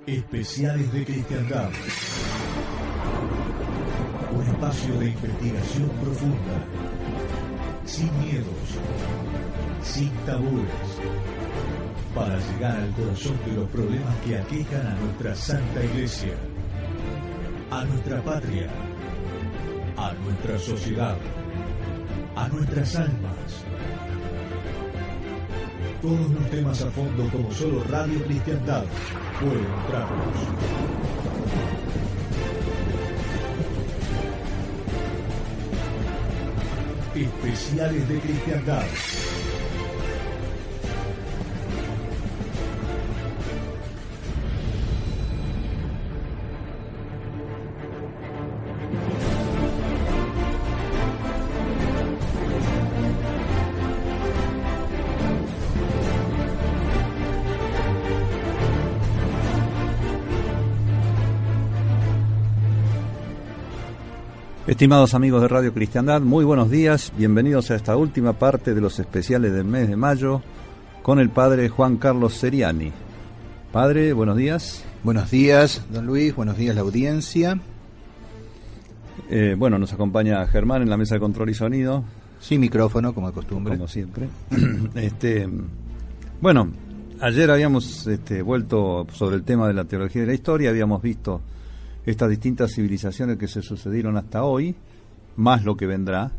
Especiales de Cristiandad. Un espacio de investigación profunda, sin miedos, sin tabúes, para llegar al corazón de los problemas que aquejan a nuestra Santa Iglesia, a nuestra patria, a nuestra sociedad, a nuestras almas. Todos los temas a fondo como solo Radio Cristiandad puede mostrarlos. Especiales de Cristiandad. Estimados amigos de Radio Cristiandad, muy buenos días, bienvenidos a esta última parte de los especiales del mes de mayo con el padre Juan Carlos Seriani. Padre, buenos días. Buenos días, don Luis, buenos días la audiencia. Bueno, nos acompaña Germán en la mesa de control y sonido. Sin micrófono, como de costumbre. Como siempre. Bueno, ayer habíamos vuelto sobre el tema de la teología de la historia, habíamos visto estas distintas civilizaciones que se sucedieron hasta hoy, más lo que vendrá.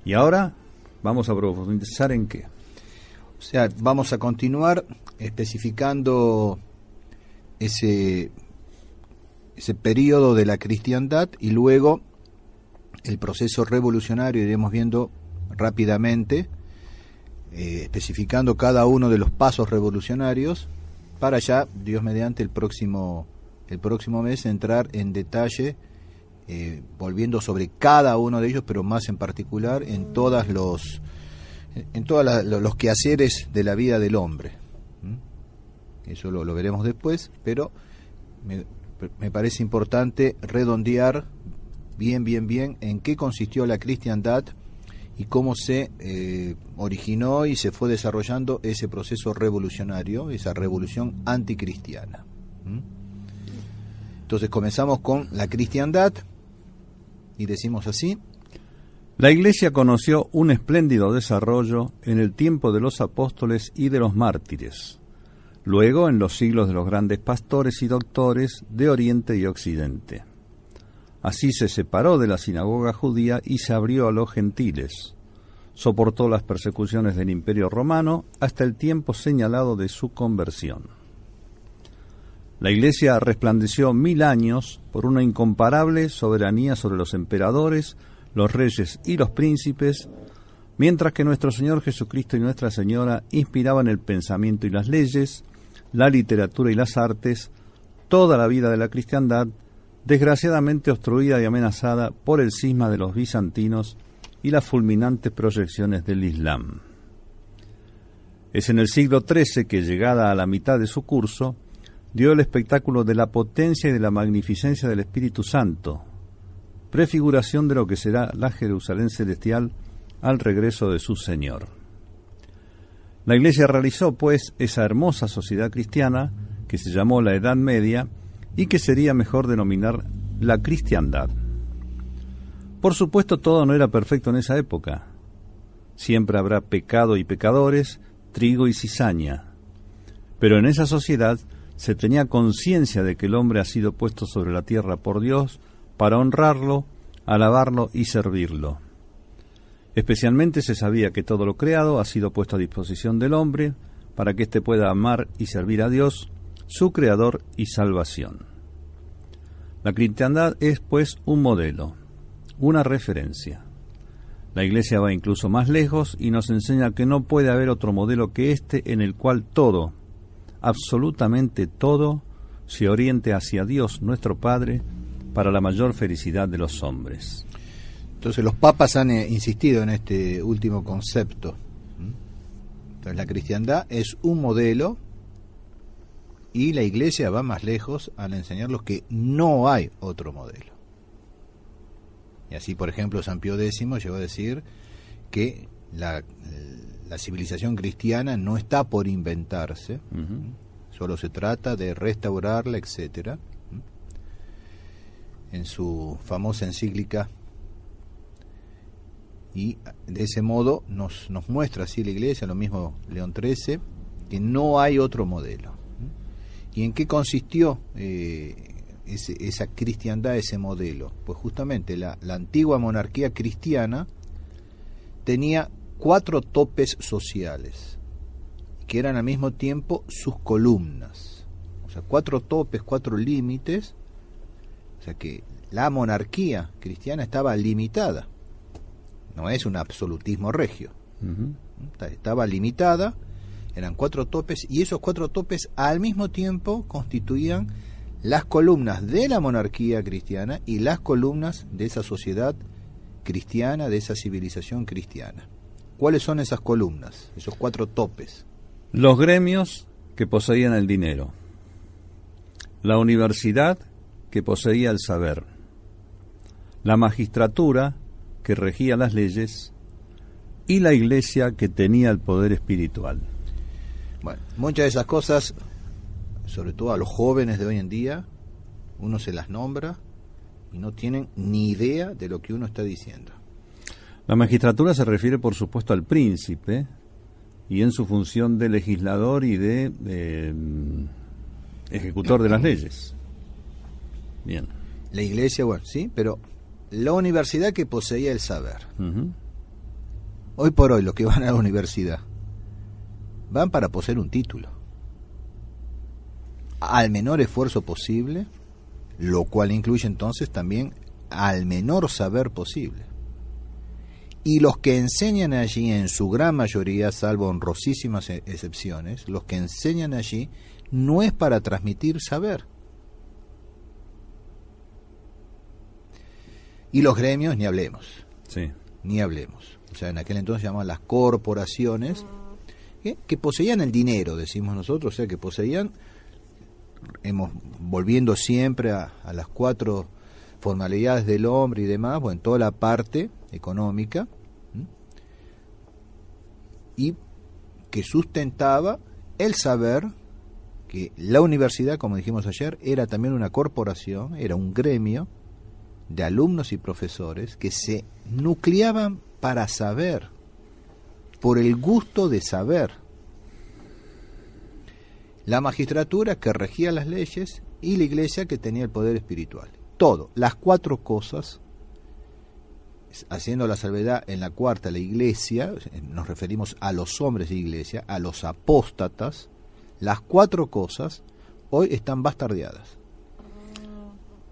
Y ahora vamos a profundizar en qué. O sea, vamos a continuar especificando ese periodo de la cristiandad y luego el proceso revolucionario, iremos viendo rápidamente, especificando cada uno de los pasos revolucionarios, para ya, Dios mediante, el próximo mes entrar en detalle, volviendo sobre cada uno de ellos, pero más en particular en todos los quehaceres de la vida del hombre. Eso lo veremos después, pero me parece importante redondear bien en qué consistió la cristiandad y cómo se originó y se fue desarrollando ese proceso revolucionario, esa revolución anticristiana. Entonces comenzamos con la cristiandad y decimos así: la Iglesia conoció un espléndido desarrollo en el tiempo de los apóstoles y de los mártires, luego en los siglos de los grandes pastores y doctores de Oriente y Occidente. Así se separó de la sinagoga judía y se abrió a los gentiles. Soportó las persecuciones del Imperio Romano hasta el tiempo señalado de su conversión. La Iglesia resplandeció 1000 años por una incomparable soberanía sobre los emperadores, los reyes y los príncipes, mientras que nuestro Señor Jesucristo y Nuestra Señora inspiraban el pensamiento y las leyes, la literatura y las artes, toda la vida de la cristiandad, desgraciadamente obstruida y amenazada por el cisma de los bizantinos y las fulminantes proyecciones del Islam. Es en el siglo XIII que, llegada a la mitad de su curso, dio el espectáculo de la potencia y de la magnificencia del Espíritu Santo, prefiguración de lo que será la Jerusalén celestial al regreso de su Señor. La Iglesia realizó, pues, esa hermosa sociedad cristiana que se llamó la Edad Media y que sería mejor denominar la cristiandad. Por supuesto, todo no era perfecto en esa época. Siempre habrá pecado y pecadores, trigo y cizaña. Pero en esa sociedad se tenía conciencia de que el hombre ha sido puesto sobre la tierra por Dios para honrarlo, alabarlo y servirlo. Especialmente se sabía que todo lo creado ha sido puesto a disposición del hombre para que éste pueda amar y servir a Dios, su Creador y salvación. La cristiandad es, pues, un modelo, una referencia. La Iglesia va incluso más lejos y nos enseña que no puede haber otro modelo que este en el cual todo, absolutamente todo, se oriente hacia Dios nuestro Padre para la mayor felicidad de los hombres. Entonces los papas han insistido en este último concepto. Entonces la cristiandad es un modelo y la Iglesia va más lejos al enseñarlos que no hay otro modelo. Y así, por ejemplo, San Pío X llegó a decir que la civilización cristiana no está por inventarse, solo se trata de restaurarla, etcétera. En su famosa encíclica, y de ese modo nos muestra así la Iglesia, lo mismo León XIII, que no hay otro modelo. ¿Y en qué consistió esa cristiandad, ese modelo? Pues justamente la antigua monarquía cristiana tenía 4 topes sociales, que eran al mismo tiempo sus columnas. O sea, 4 topes, 4 límites. O sea que la monarquía cristiana estaba limitada. No es un absolutismo regio. Estaba limitada, eran 4 topes, y esos 4 topes al mismo tiempo constituían las columnas de la monarquía cristiana y las columnas de esa sociedad cristiana, de esa civilización cristiana. ¿Cuáles son esas columnas, esos 4 topes? Los gremios que poseían el dinero, la universidad que poseía el saber, la magistratura que regía las leyes y la iglesia que tenía el poder espiritual. Bueno, muchas de esas cosas, sobre todo a los jóvenes de hoy en día, uno se las nombra y no tienen ni idea de lo que uno está diciendo. La magistratura se refiere, por supuesto, al príncipe, y en su función de legislador y de ejecutor de las leyes. Bien. La iglesia, bueno, sí, pero la universidad que poseía el saber. Hoy por hoy, los que van a la universidad van para poseer un título, al menor esfuerzo posible, lo cual incluye entonces también al menor saber posible. Y los que enseñan allí, en su gran mayoría, salvo honrosísimas excepciones, los que enseñan allí no es para transmitir saber. Y los gremios, ni hablemos. Sí. Ni hablemos. O sea, en aquel entonces se llamaban las corporaciones, que poseían el dinero, decimos nosotros, o sea, que poseían, volviendo siempre a las 4 formalidades del hombre y demás, bueno, toda la parte económica, y que sustentaba el saber, que la universidad, como dijimos ayer, era también una corporación, era un gremio de alumnos y profesores que se nucleaban para saber, por el gusto de saber. La magistratura que regía las leyes y la iglesia que tenía el poder espiritual. Todo, las 4 cosas, haciendo la salvedad en la cuarta, la iglesia, nos referimos a los hombres de iglesia, a los apóstatas, las 4 cosas hoy están bastardeadas.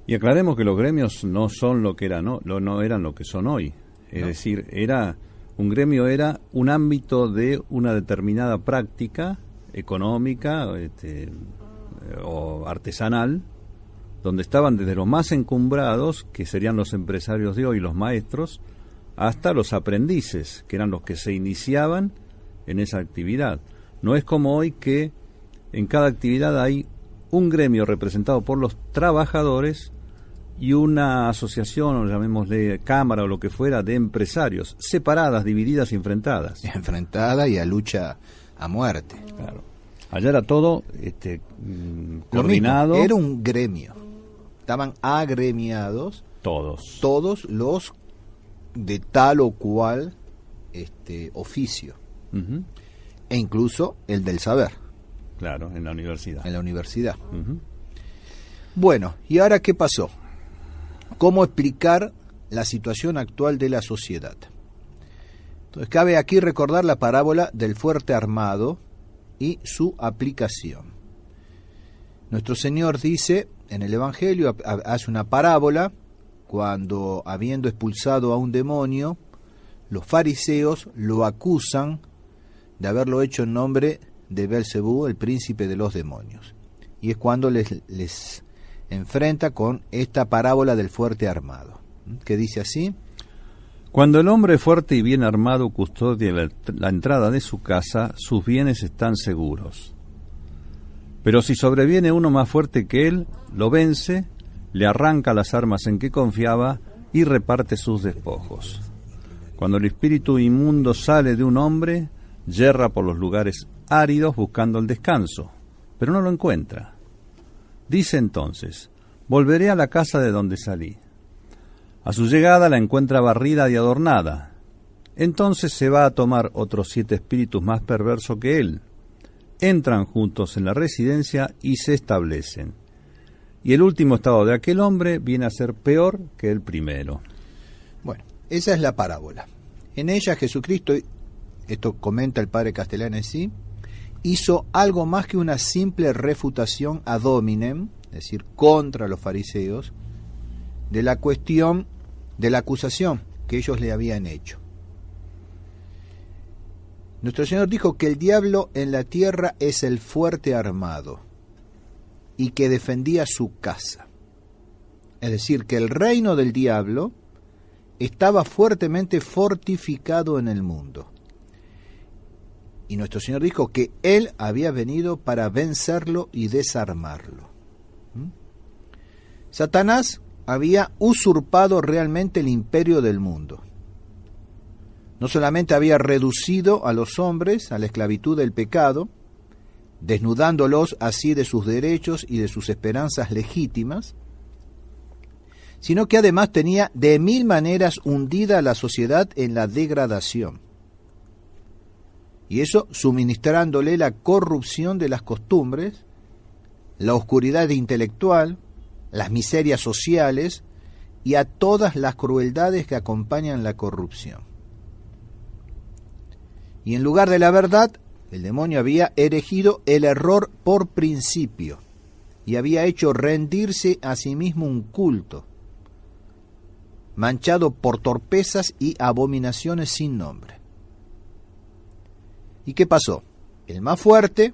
Y aclaremos que los gremios no son lo que eran, no eran lo que son hoy. Es decir, un gremio era un ámbito de una determinada práctica económica o artesanal, donde estaban desde los más encumbrados, que serían los empresarios de hoy, los maestros, hasta los aprendices, que eran los que se iniciaban en esa actividad. No es como hoy que en cada actividad hay un gremio representado por los trabajadores y una asociación, o llamémosle cámara o lo que fuera, de empresarios, separadas, divididas y enfrentadas. Enfrentada y a lucha a muerte. Claro. Allá era todo coordinado. Era un gremio. Estaban agremiados todos los de tal o cual oficio. E incluso el del saber. Claro, en la universidad. En la universidad. Bueno, ¿y ahora qué pasó? ¿Cómo explicar la situación actual de la sociedad? Entonces cabe aquí recordar la parábola del fuerte armado y su aplicación. Nuestro Señor dice en el Evangelio, hace una parábola, cuando habiendo expulsado a un demonio, los fariseos lo acusan de haberlo hecho en nombre de Belcebú, el príncipe de los demonios. Y es cuando les enfrenta con esta parábola del fuerte armado, que dice así: cuando el hombre fuerte y bien armado custodia la entrada de su casa, sus bienes están seguros. Pero si sobreviene uno más fuerte que él, lo vence, le arranca las armas en que confiaba y reparte sus despojos. Cuando el espíritu inmundo sale de un hombre, yerra por los lugares áridos buscando el descanso, pero no lo encuentra. Dice entonces: volveré a la casa de donde salí. A su llegada la encuentra barrida y adornada. Entonces se va a tomar otros 7 espíritus más perversos que él. Entran juntos en la residencia y se establecen. Y el último estado de aquel hombre viene a ser peor que el primero. Bueno, esa es la parábola. En ella Jesucristo, esto comenta el padre Castellanesi, hizo algo más que una simple refutación ad hominem, es decir, contra los fariseos, de la cuestión de la acusación que ellos le habían hecho. Nuestro Señor dijo que el diablo en la tierra es el fuerte armado y que defendía su casa. Es decir, que el reino del diablo estaba fuertemente fortificado en el mundo. Y nuestro Señor dijo que Él había venido para vencerlo y desarmarlo. Satanás había usurpado realmente el imperio del mundo. No solamente había reducido a los hombres a la esclavitud del pecado, desnudándolos así de sus derechos y de sus esperanzas legítimas, sino que además tenía de 1000 maneras hundida a la sociedad en la degradación. Y eso suministrándole la corrupción de las costumbres, la oscuridad intelectual, las miserias sociales y a todas las crueldades que acompañan la corrupción. Y en lugar de la verdad, el demonio había erigido el error por principio y había hecho rendirse a sí mismo un culto, manchado por torpezas y abominaciones sin nombre. ¿Y qué pasó? El más fuerte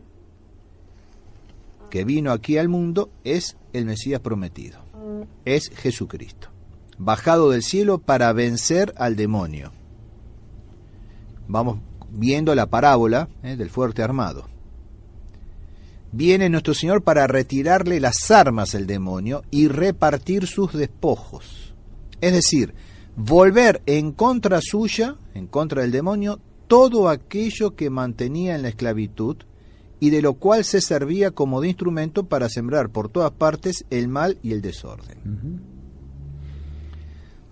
que vino aquí al mundo es el Mesías prometido, es Jesucristo, bajado del cielo para vencer al demonio. Vamos viendo la parábola del fuerte armado. Viene nuestro Señor para retirarle las armas al demonio y repartir sus despojos. Es decir, volver en contra suya, en contra del demonio, todo aquello que mantenía en la esclavitud y de lo cual se servía como de instrumento para sembrar por todas partes el mal y el desorden.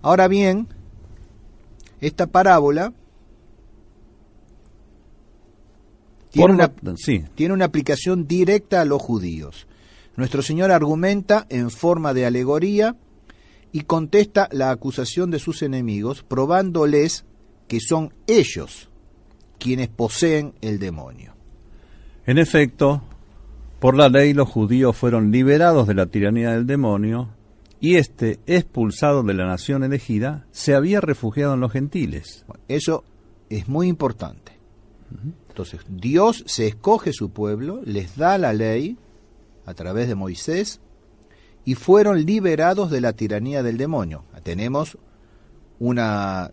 Ahora bien, esta parábola tiene una aplicación directa a los judíos. Nuestro Señor argumenta en forma de alegoría y contesta la acusación de sus enemigos, probándoles que son ellos quienes poseen el demonio. En efecto, por la ley los judíos fueron liberados de la tiranía del demonio y éste, expulsado de la nación elegida, se había refugiado en los gentiles. Eso es muy importante. Entonces, Dios se escoge su pueblo, les da la ley a través de Moisés y fueron liberados de la tiranía del demonio. Tenemos una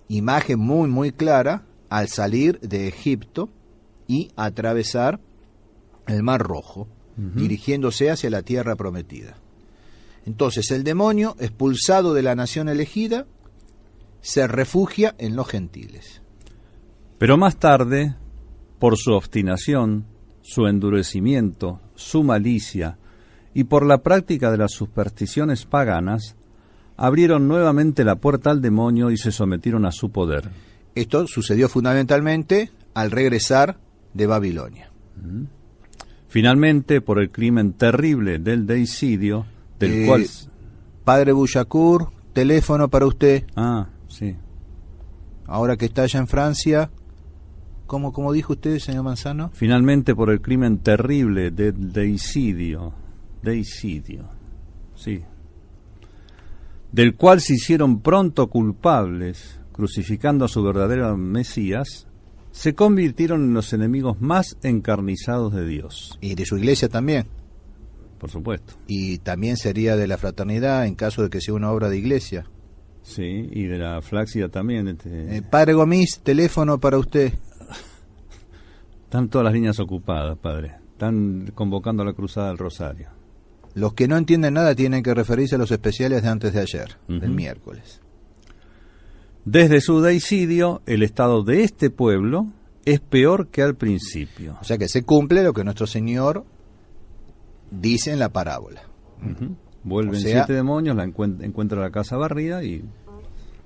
imagen muy, muy clara al salir de Egipto y atravesar el Mar Rojo, dirigiéndose hacia la tierra prometida. Entonces, el demonio, expulsado de la nación elegida, se refugia en los gentiles. Pero más tarde, por su obstinación, su endurecimiento, su malicia y por la práctica de las supersticiones paganas, abrieron nuevamente la puerta al demonio y se sometieron a su poder. Esto sucedió fundamentalmente al regresar de Babilonia. Finalmente, por el crimen terrible del deicidio, del cual... Padre Buyakur, teléfono para usted. Ah, sí. Ahora que está allá en Francia... ¿Cómo dijo usted, señor Manzano? Finalmente, por el crimen terrible del deicidio, sí, del cual se hicieron pronto culpables, crucificando a su verdadero Mesías, se convirtieron en los enemigos más encarnizados de Dios. Y de su iglesia también. Por supuesto. Y también sería de la fraternidad en caso de que sea una obra de iglesia. Sí, y de la Flaxia también. Padre Gomis, teléfono para usted. Están todas las líneas ocupadas, padre. Están convocando a la Cruzada del Rosario. Los que no entienden nada tienen que referirse a los especiales de antes de ayer, del miércoles. Desde su deicidio, el estado de este pueblo es peor que al principio. O sea que se cumple lo que nuestro Señor dice en la parábola. Vuelven 7 demonios, encuentra la casa barrida y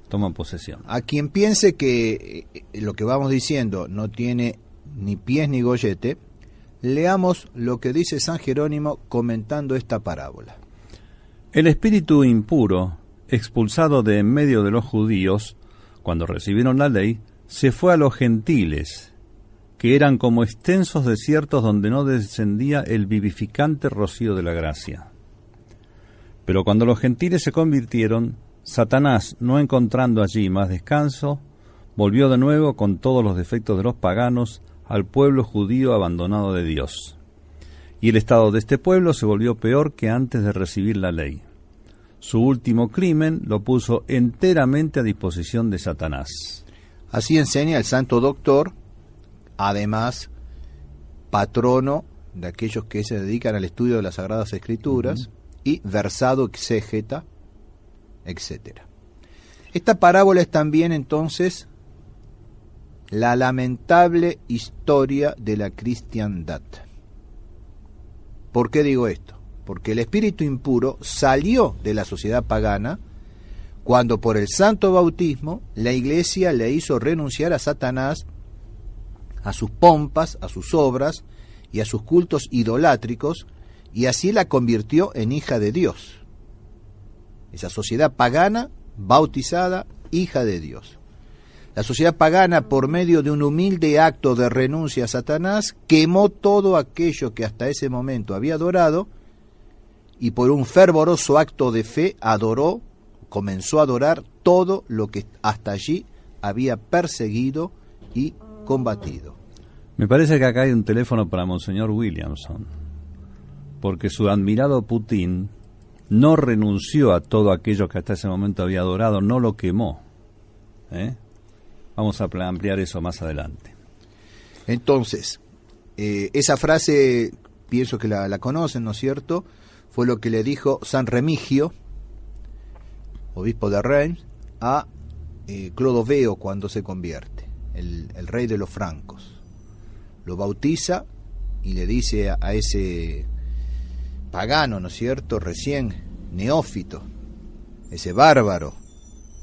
toman posesión. A quien piense que lo que vamos diciendo no tiene ni pies ni gollete, leamos lo que dice San Jerónimo comentando esta parábola. El espíritu impuro, expulsado de en medio de los judíos, cuando recibieron la ley, se fue a los gentiles, que eran como extensos desiertos donde no descendía el vivificante rocío de la gracia. Pero cuando los gentiles se convirtieron, Satanás, no encontrando allí más descanso, volvió de nuevo con todos los defectos de los paganos al pueblo judío abandonado de Dios. Y el estado de este pueblo se volvió peor que antes de recibir la ley. Su último crimen lo puso enteramente a disposición de Satanás. Así enseña el santo doctor, además patrono de aquellos que se dedican al estudio de las Sagradas Escrituras, y versado exégeta, etcétera. Esta parábola es también entonces la lamentable historia de la cristiandad. ¿Por qué digo esto? Porque el espíritu impuro salió de la sociedad pagana cuando por el santo bautismo la Iglesia le hizo renunciar a Satanás, a sus pompas, a sus obras y a sus cultos idolátricos, y así la convirtió en hija de Dios. Esa sociedad pagana, bautizada, hija de Dios. La sociedad pagana, por medio de un humilde acto de renuncia a Satanás, quemó todo aquello que hasta ese momento había adorado, y por un fervoroso acto de fe comenzó a adorar todo lo que hasta allí había perseguido y combatido. Me parece que acá hay un teléfono para Monseñor Williamson, porque su admirado Putin no renunció a todo aquello que hasta ese momento había adorado, no lo quemó. Vamos a ampliar eso más adelante. Entonces, esa frase, pienso que la conocen, ¿no es cierto? Fue lo que le dijo San Remigio, obispo de Reims, a Clodoveo cuando se convierte, el rey de los francos. Lo bautiza y le dice a ese pagano, ¿no es cierto?, recién neófito, ese bárbaro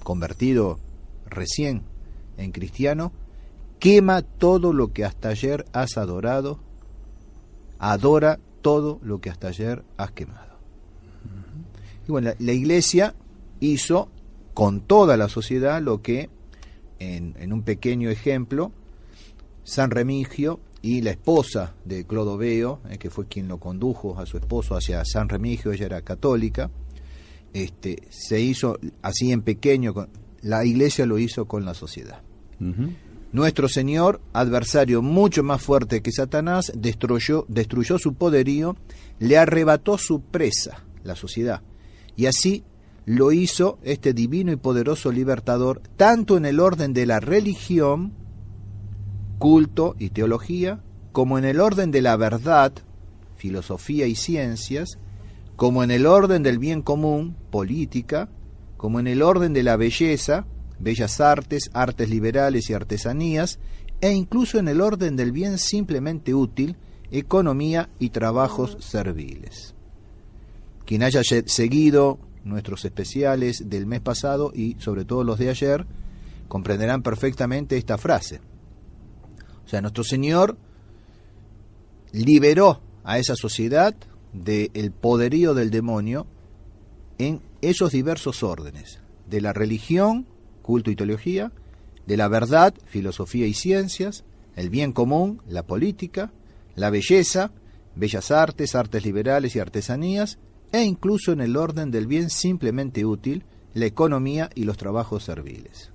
convertido recién en cristiano, quema todo lo que hasta ayer has adorado, adora todo lo que hasta ayer has quemado. Y bueno, la Iglesia hizo con toda la sociedad lo que, en un pequeño ejemplo, San Remigio y la esposa de Clodoveo, que fue quien lo condujo a su esposo hacia San Remigio, ella era católica, se hizo así en pequeño, la Iglesia lo hizo con la sociedad. Nuestro Señor, adversario mucho más fuerte que Satanás, destruyó su poderío, le arrebató su presa, la sociedad, y así lo hizo este divino y poderoso libertador, tanto en el orden de la religión, culto y teología, como en el orden de la verdad, filosofía y ciencias, como en el orden del bien común, política, como en el orden de la belleza, bellas artes, artes liberales y artesanías, e incluso en el orden del bien simplemente útil, economía y trabajos serviles. Quien haya seguido nuestros especiales del mes pasado y sobre todo los de ayer, comprenderán perfectamente esta frase. O sea, nuestro Señor liberó a esa sociedad del poderío del demonio en esos diversos órdenes, de la religión, culto y teología, de la verdad, filosofía y ciencias, el bien común, la política, la belleza, bellas artes, artes liberales y artesanías, e incluso en el orden del bien simplemente útil, la economía y los trabajos serviles.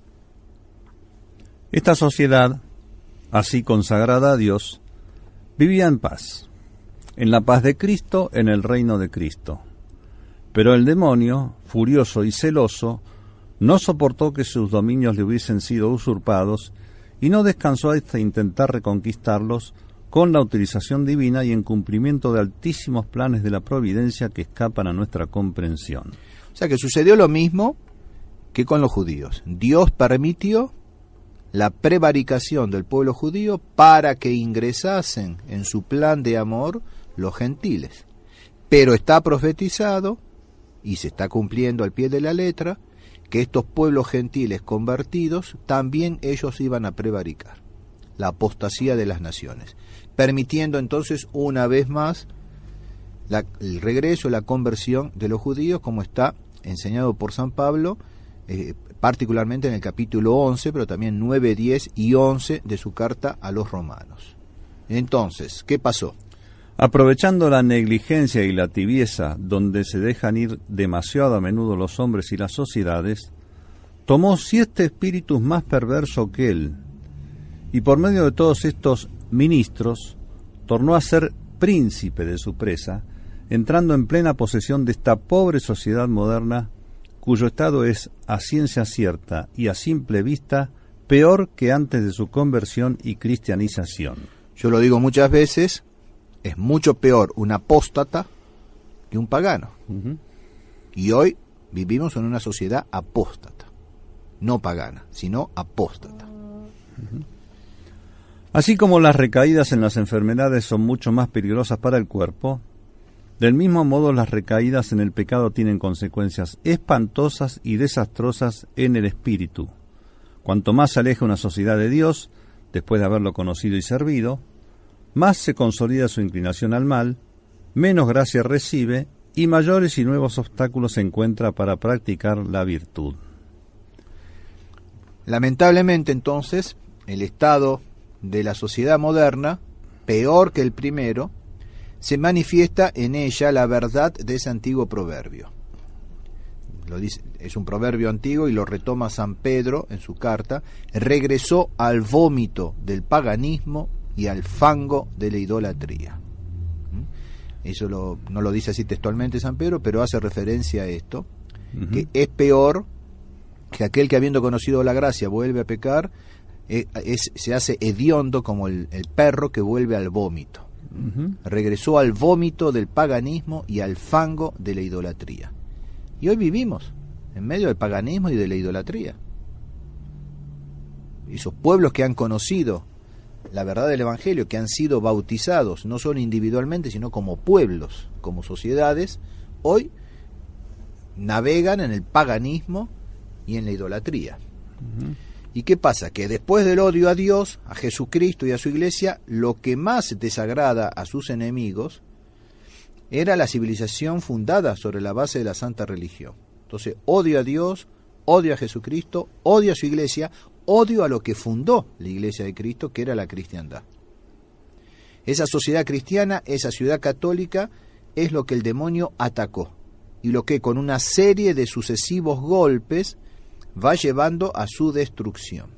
Esta sociedad, así consagrada a Dios, vivía en paz, en la paz de Cristo, en el reino de Cristo. Pero el demonio, furioso y celoso, no soportó que sus dominios le hubiesen sido usurpados y no descansó hasta intentar reconquistarlos con la utilización divina y en cumplimiento de altísimos planes de la providencia que escapan a nuestra comprensión. O sea que sucedió lo mismo que con los judíos. Dios permitió la prevaricación del pueblo judío para que ingresasen en su plan de amor los gentiles. Pero está profetizado, y se está cumpliendo al pie de la letra, que estos pueblos gentiles convertidos, también ellos iban a prevaricar la apostasía de las naciones, permitiendo entonces una vez más el regreso, la conversión de los judíos, como está enseñado por San Pablo, particularmente en el capítulo 11, pero también 9, 10 y 11 de su carta a los romanos. Entonces, ¿qué pasó? Aprovechando la negligencia y la tibieza donde se dejan ir demasiado a menudo los hombres y las sociedades, tomó 7 espíritus más perversos que él, y por medio de todos estos ministros, tornó a ser príncipe de su presa, entrando en plena posesión de esta pobre sociedad moderna, cuyo estado es, a ciencia cierta y a simple vista, peor que antes de su conversión y cristianización. Yo lo digo muchas veces, es mucho peor un apóstata que un pagano. Y hoy vivimos en una sociedad apóstata, no pagana, sino apóstata. Así como las recaídas en las enfermedades son mucho más peligrosas para el cuerpo, del mismo modo las recaídas en el pecado tienen consecuencias espantosas y desastrosas en el espíritu. Cuanto más se aleja una sociedad de Dios, después de haberlo conocido y servido, más se consolida su inclinación al mal, menos gracia recibe y mayores y nuevos obstáculos encuentra para practicar la virtud. Lamentablemente, entonces, el estado de la sociedad moderna, peor que el primero, se manifiesta en ella la verdad de ese antiguo proverbio. Lo dice, es un proverbio antiguo y lo retoma San Pedro en su carta: regresó al vómito del paganismo y al fango de la idolatría. Eso no lo dice así textualmente San Pedro, pero hace referencia a esto, que es peor que aquel que, habiendo conocido la gracia, vuelve a pecar, se hace hediondo como el perro que vuelve al vómito. Regresó al vómito del paganismo y al fango de la idolatría. Y hoy vivimos en medio del paganismo y de la idolatría. Esos pueblos que han conocido la verdad del Evangelio, que han sido bautizados, no solo individualmente, sino como pueblos, como sociedades, hoy navegan en el paganismo y en la idolatría. ¿Y qué pasa? Que después del odio a Dios, a Jesucristo y a su iglesia, lo que más desagrada a sus enemigos era la civilización fundada sobre la base de la santa religión. Entonces, odio a Dios, odio a Jesucristo, odio a su iglesia, odio a lo que fundó la iglesia de Cristo, que era la cristiandad. Esa sociedad cristiana, esa ciudad católica, es lo que el demonio atacó, y lo que con una serie de sucesivos golpes va llevando a su destrucción.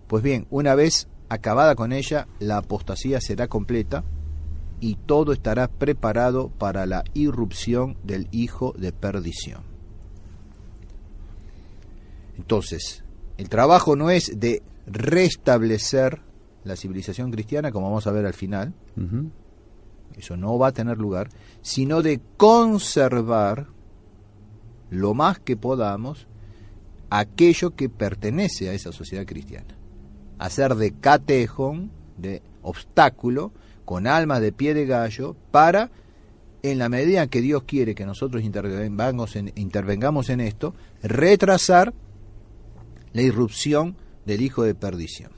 Pues bien, una vez acabada con ella, la apostasía será completa y todo estará preparado para la irrupción del hijo de perdición. Entonces, el trabajo no es de restablecer la civilización cristiana, como vamos a ver al final, eso no va a tener lugar, sino de conservar lo más que podamos aquello que pertenece a esa sociedad cristiana, hacer de catejón, de obstáculo, con alma de pie de gallo, para, en la medida que Dios quiere que nosotros intervengamos en esto, retrasar la irrupción del hijo de perdición.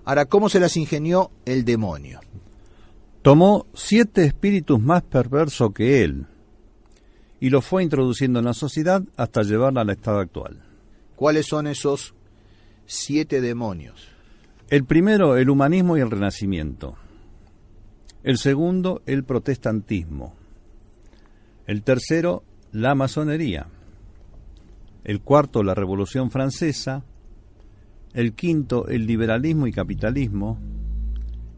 Ahora, ¿cómo se las ingenió el demonio? Tomó 7 espíritus más perversos que él y los fue introduciendo en la sociedad hasta llevarla al estado actual. ¿Cuáles son esos 7 demonios? El primero, el humanismo y el renacimiento. El segundo, el protestantismo. El tercero, la masonería. El cuarto, la Revolución Francesa. El quinto, el liberalismo y capitalismo.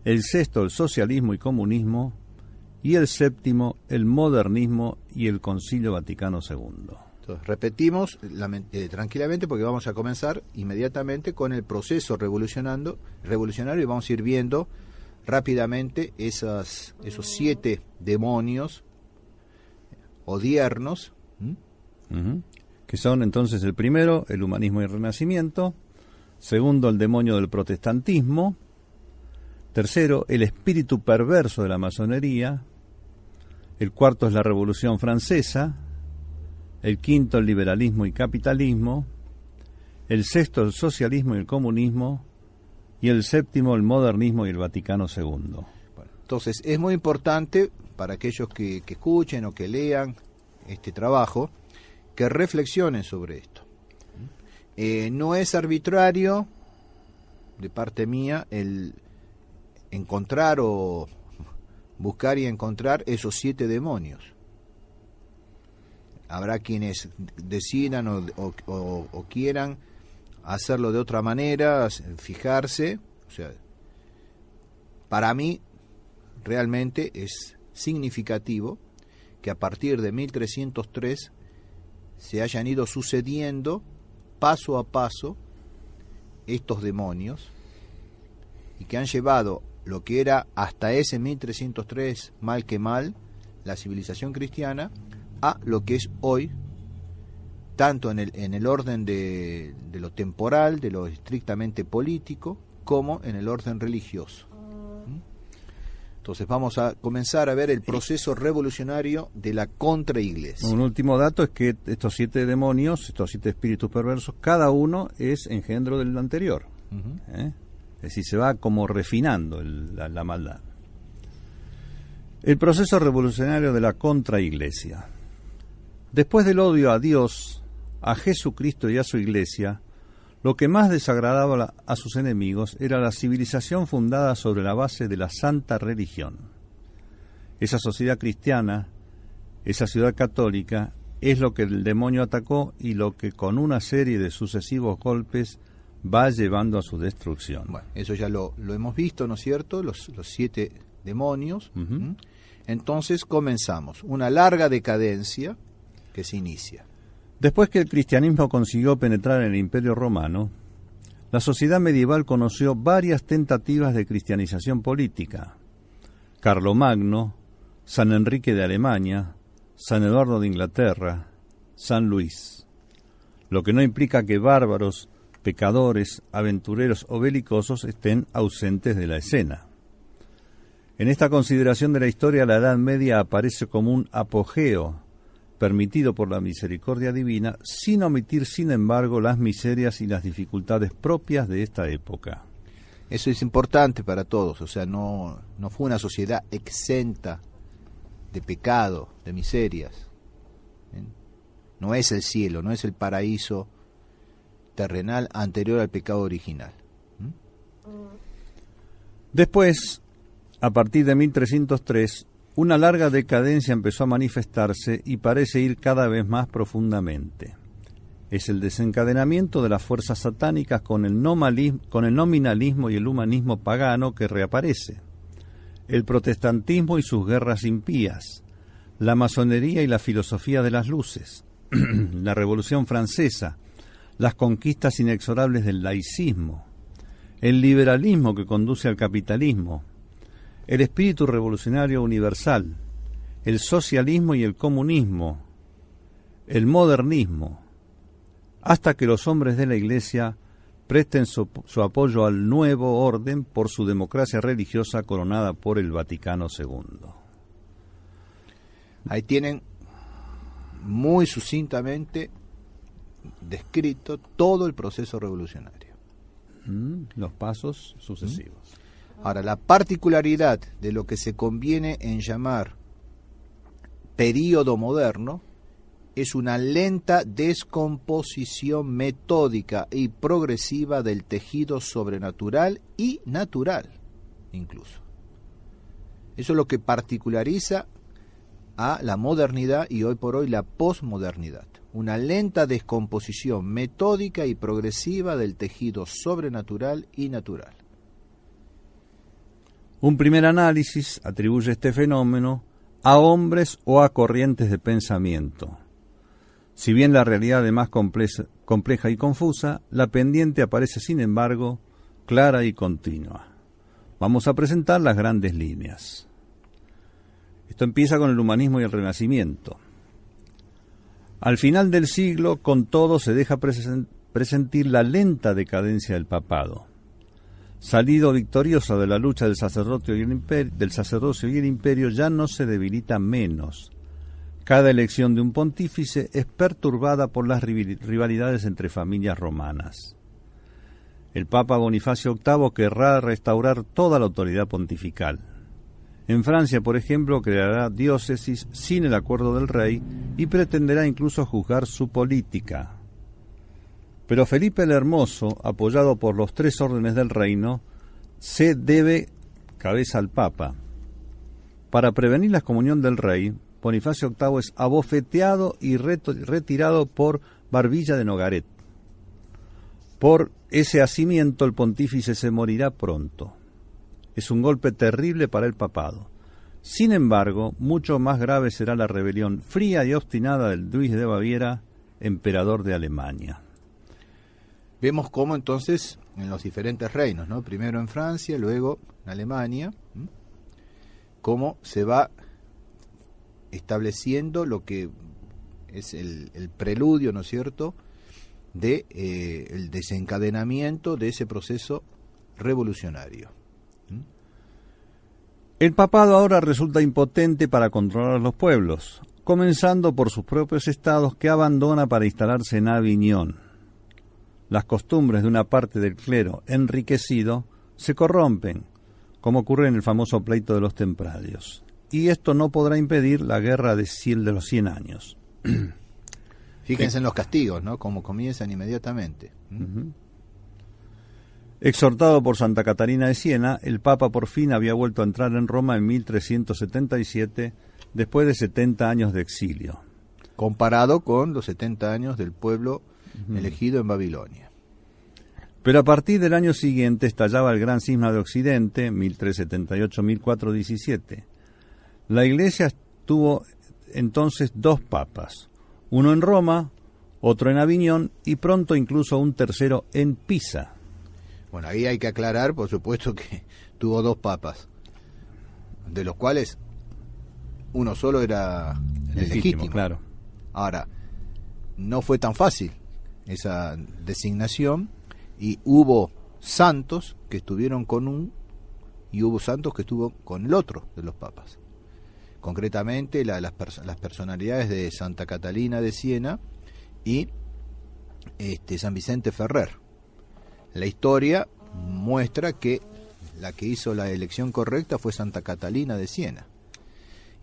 El sexto, el socialismo y comunismo. Y el séptimo, el modernismo y el Concilio Vaticano II. Entonces, repetimos tranquilamente, porque vamos a comenzar inmediatamente con el proceso revolucionario y vamos a ir viendo rápidamente esos 7 demonios odiernos. Que son entonces el primero, el humanismo y el renacimiento. Segundo, el demonio del protestantismo. Tercero, el espíritu perverso de la masonería. el cuarto es la Revolución Francesa, el quinto el liberalismo y capitalismo, el sexto el socialismo y el comunismo, y el séptimo el modernismo y el Vaticano II. Bueno, entonces es muy importante para aquellos que escuchen o que lean este trabajo, que reflexionen sobre esto. No es arbitrario de parte mía el encontrar o buscar y encontrar esos 7 demonios. Habrá quienes decidan o quieran hacerlo de otra manera, fijarse. O sea, para mí realmente es significativo que a partir de 1303 se hayan ido sucediendo paso a paso estos demonios y que han llevado lo que era hasta ese 1303, mal que mal, la civilización cristiana, a lo que es hoy, tanto en el orden de lo temporal, de lo estrictamente político, como en el orden religioso. Entonces vamos a comenzar a ver el proceso revolucionario de la contraiglesia. Un último dato es que estos 7 demonios, estos 7 espíritus perversos, cada uno es engendro del anterior. Es decir, se va como refinando la maldad. El proceso revolucionario de la contraiglesia. Después del odio a Dios, a Jesucristo y a su iglesia, lo que más desagradaba a sus enemigos era la civilización fundada sobre la base de la santa religión. Esa sociedad cristiana, esa ciudad católica, es lo que el demonio atacó y lo que con una serie de sucesivos golpes va llevando a su destrucción. Bueno, eso ya lo hemos visto, ¿no es cierto? Los 7 demonios. Entonces comenzamos. Una larga decadencia que se inicia. Después que el cristianismo consiguió penetrar en el Imperio Romano, la sociedad medieval conoció varias tentativas de cristianización política. Carlomagno, San Enrique de Alemania, San Eduardo de Inglaterra, San Luis. Lo que no implica que bárbaros, pecadores, aventureros o belicosos estén ausentes de la escena. En esta consideración de la historia, la Edad Media aparece como un apogeo permitido por la misericordia divina, sin omitir, sin embargo, las miserias y las dificultades propias de esta época. Eso es importante para todos, o sea, no fue una sociedad exenta de pecado, de miserias. No es el cielo, no es el paraíso terrenal anterior al pecado original. Después, a partir de 1303, una larga decadencia empezó a manifestarse y parece ir cada vez más profundamente. Es el desencadenamiento de las fuerzas satánicas con el nominalismo y el humanismo pagano que reaparece, el protestantismo y sus guerras impías, la masonería y la filosofía de las luces, la Revolución Francesa, las conquistas inexorables del laicismo, el liberalismo que conduce al capitalismo, el espíritu revolucionario universal, el socialismo y el comunismo, el modernismo, hasta que los hombres de la Iglesia presten su apoyo al nuevo orden por su democracia religiosa coronada por el Vaticano II. Ahí tienen muy sucintamente descrito todo el proceso revolucionario. Los pasos sucesivos. Ahora, la particularidad de lo que se conviene en llamar período moderno es una lenta descomposición metódica y progresiva del tejido sobrenatural y natural, incluso. Eso es lo que particulariza a la modernidad y hoy por hoy la posmodernidad. Una lenta descomposición metódica y progresiva del tejido sobrenatural y natural. Un primer análisis atribuye este fenómeno a hombres o a corrientes de pensamiento. Si bien la realidad es más compleja y confusa, la pendiente aparece, sin embargo, clara y continua. Vamos a presentar las grandes líneas. Esto empieza con el humanismo y el Renacimiento. Al final del siglo, con todo, se deja presentir la lenta decadencia del papado. Salido victorioso de la lucha del sacerdocio y el imperio, ya no se debilita menos. Cada elección de un pontífice es perturbada por las rivalidades entre familias romanas. El Papa Bonifacio VIII querrá restaurar toda la autoridad pontifical. En Francia, por ejemplo, creará diócesis sin el acuerdo del rey y pretenderá incluso juzgar su política. Pero Felipe el Hermoso, apoyado por los 3 órdenes del reino, se debe cabeza al Papa. Para prevenir la excomunión del rey, Bonifacio VIII es abofeteado y retirado por Barbilla de Nogaret. Por ese hacimiento el pontífice se morirá pronto. Es un golpe terrible para el papado. Sin embargo, mucho más grave será la rebelión fría y obstinada del Luis de Baviera, emperador de Alemania. Vemos cómo entonces en los diferentes reinos, ¿no? Primero en Francia, luego en Alemania, cómo se va estableciendo lo que es el preludio, ¿no es cierto?, de el desencadenamiento de ese proceso revolucionario. El papado ahora resulta impotente para controlar los pueblos, comenzando por sus propios estados que abandona para instalarse en Aviñón. Las costumbres de una parte del clero enriquecido se corrompen, como ocurre en el famoso pleito de los templarios, y esto no podrá impedir la guerra de los 100 años. Fíjense en los castigos, ¿no? Como comienzan inmediatamente. Exhortado por Santa Catarina de Siena, el Papa por fin había vuelto a entrar en Roma en 1377, después de 70 años de exilio. Comparado con los 70 años del pueblo elegido en Babilonia. Pero a partir del año siguiente estallaba el gran cisma de Occidente, 1378-1417. La Iglesia tuvo entonces 2 papas, uno en Roma, otro en Aviñón y pronto incluso un tercero en Pisa. Bueno, ahí hay que aclarar, por supuesto, que tuvo 2 papas, de los cuales uno solo era el legítimo. Claro. Ahora, no fue tan fácil esa designación y hubo santos que estuvieron con un y hubo santos que estuvo con el otro de los papas. Concretamente las personalidades de Santa Catalina de Siena y San Vicente Ferrer. La historia muestra que la que hizo la elección correcta fue Santa Catalina de Siena.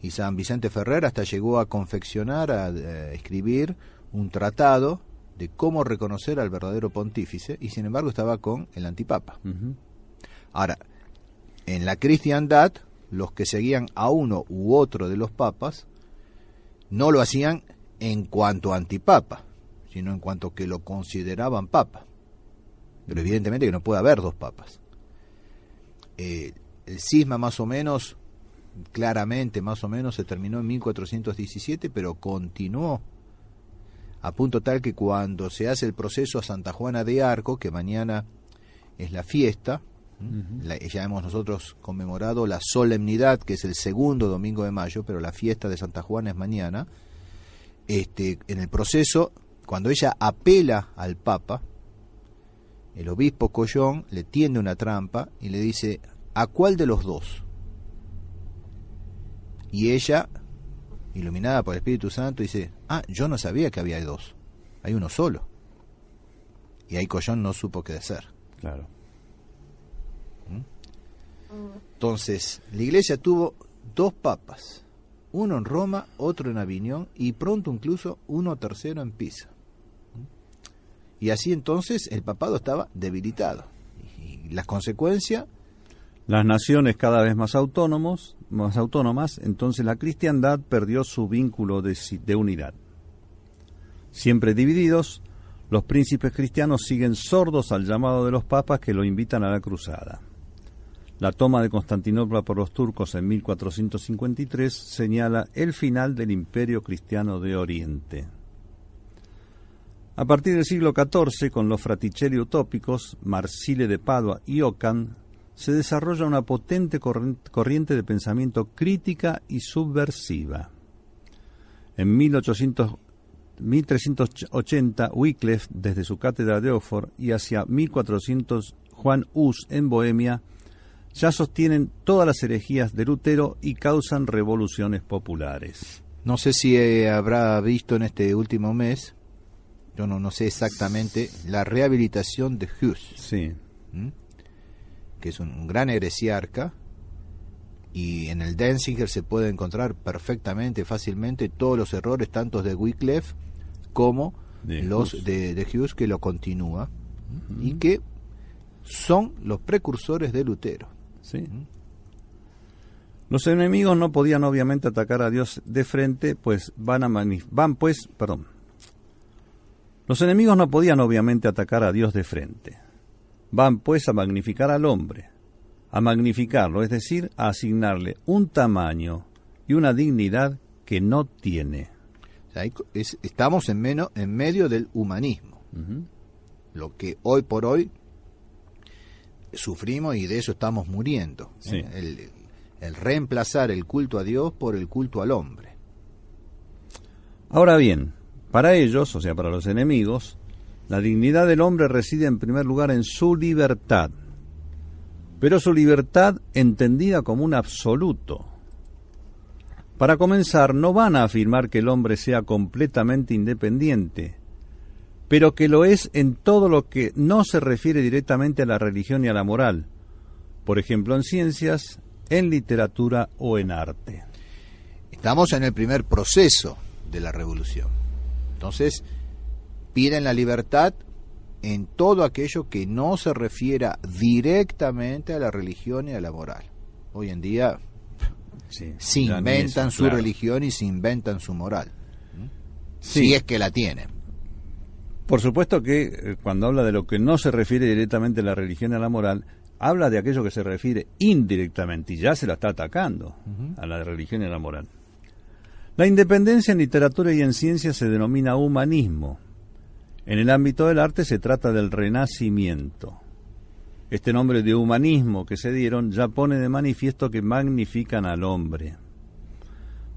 Y San Vicente Ferrer hasta llegó a confeccionar, a escribir un tratado de cómo reconocer al verdadero pontífice, y sin embargo estaba con el antipapa. Ahora, en la cristiandad, los que seguían a uno u otro de los papas no lo hacían en cuanto a antipapa, sino en cuanto que lo consideraban papa. Pero evidentemente que no puede haber 2 papas. El cisma más o menos, claramente más o menos, se terminó en 1417, pero continuó a punto tal que cuando se hace el proceso a Santa Juana de Arco, que mañana es la fiesta, ya hemos nosotros conmemorado la solemnidad, que es el segundo domingo de mayo, pero la fiesta de Santa Juana es mañana. En el proceso, cuando ella apela al Papa, el obispo Collón le tiende una trampa y le dice: ¿a cuál de los 2? Y ella, iluminada por el Espíritu Santo, dice: yo no sabía que había 2, hay uno solo. Y ahí Collón no supo qué hacer. Claro. Entonces, la Iglesia tuvo 2 papas, uno en Roma, otro en Aviñón, y pronto incluso uno tercero en Pisa. Y así entonces el papado estaba debilitado. Y las consecuencias... Las naciones cada vez más autónomas, entonces la cristiandad perdió su vínculo de unidad. Siempre divididos, los príncipes cristianos siguen sordos al llamado de los papas que lo invitan a la cruzada. La toma de Constantinopla por los turcos en 1453 señala el final del imperio cristiano de Oriente. A partir del siglo XIV, con los Fraticelli utópicos, Marsile de Padua y Ockham, se desarrolla una potente corriente de pensamiento crítica y subversiva. En 1380, Wycliffe, desde su cátedra de Oxford, y hacia 1480 Juan Hus en Bohemia, ya sostienen todas las herejías de Lutero y causan revoluciones populares. No sé si habrá visto en este último mes, yo no sé exactamente, la rehabilitación de Hus. Sí. Que es un gran heresiarca, y en el Denzinger se puede encontrar perfectamente, fácilmente, todos los errores, tanto de Wycliffe como los de Hus, que lo continúa, y que son los precursores de Lutero. Sí. Los enemigos no podían obviamente atacar a Dios de frente, pues Los enemigos no podían obviamente atacar a Dios de frente. Van pues a magnificar al hombre, a magnificarlo, es decir, a asignarle un tamaño y una dignidad que no tiene. O sea, estamos en medio del humanismo, lo que hoy por hoy sufrimos y de eso estamos muriendo. Sí. El reemplazar el culto a Dios por el culto al hombre. Ahora bien, para ellos, o sea, para los enemigos, la dignidad del hombre reside en primer lugar en su libertad, pero su libertad entendida como un absoluto. Para comenzar, no van a afirmar que el hombre sea completamente independiente, pero que lo es en todo lo que no se refiere directamente a la religión y a la moral, por ejemplo en ciencias, en literatura o en arte. Estamos en el primer proceso de la revolución. Entonces, piden la libertad en todo aquello que no se refiera directamente a la religión y a la moral. Hoy en día se inventan su religión y se inventan su moral. Si es que la tienen. Por supuesto que cuando habla de lo que no se refiere directamente a la religión y a la moral, habla de aquello que se refiere indirectamente y ya se la está atacando a la religión y a la moral. La independencia en literatura y en ciencia se denomina humanismo. En el ámbito del arte se trata del Renacimiento. Este nombre de humanismo que se dieron ya pone de manifiesto que magnifican al hombre.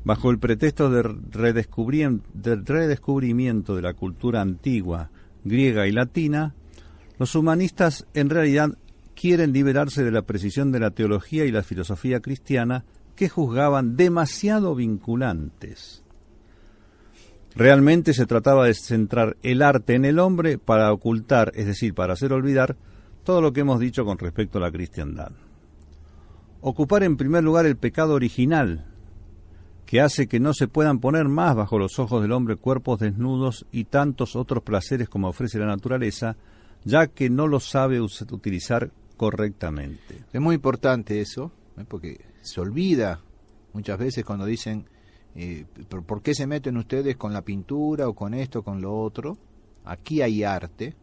Bajo el pretexto del redescubrimiento de la cultura antigua, griega y latina, los humanistas en realidad quieren liberarse de la precisión de la teología y la filosofía cristiana que juzgaban demasiado vinculantes. Realmente se trataba de centrar el arte en el hombre para ocultar, es decir, para hacer olvidar todo lo que hemos dicho con respecto a la cristiandad. Ocupar en primer lugar el pecado original, que hace que no se puedan poner más bajo los ojos del hombre cuerpos desnudos y tantos otros placeres como ofrece la naturaleza, ya que no los sabe utilizar correctamente. Es muy importante eso, porque se olvida muchas veces cuando dicen ¿por qué se meten ustedes con la pintura o con esto o con lo otro? Aquí hay arte.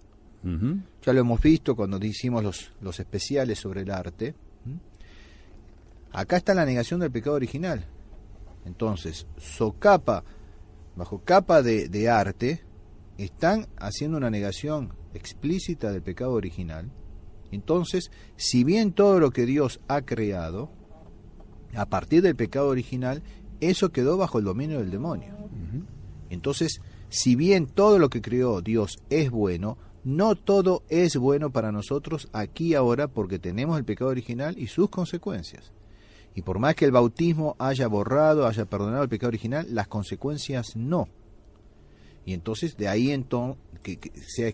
Ya lo hemos visto cuando hicimos los especiales sobre el arte. Acá está la negación del pecado original. Entonces, bajo capa de arte, están haciendo una negación explícita del pecado original. Entonces, si bien todo lo que Dios ha creado, a partir del pecado original, eso quedó bajo el dominio del demonio. Entonces, si bien todo lo que creó Dios es bueno, no todo es bueno para nosotros aquí y ahora, porque tenemos el pecado original y sus consecuencias. Y por más que el bautismo haya borrado, haya perdonado el pecado original, las consecuencias no. Y entonces, de ahí que sea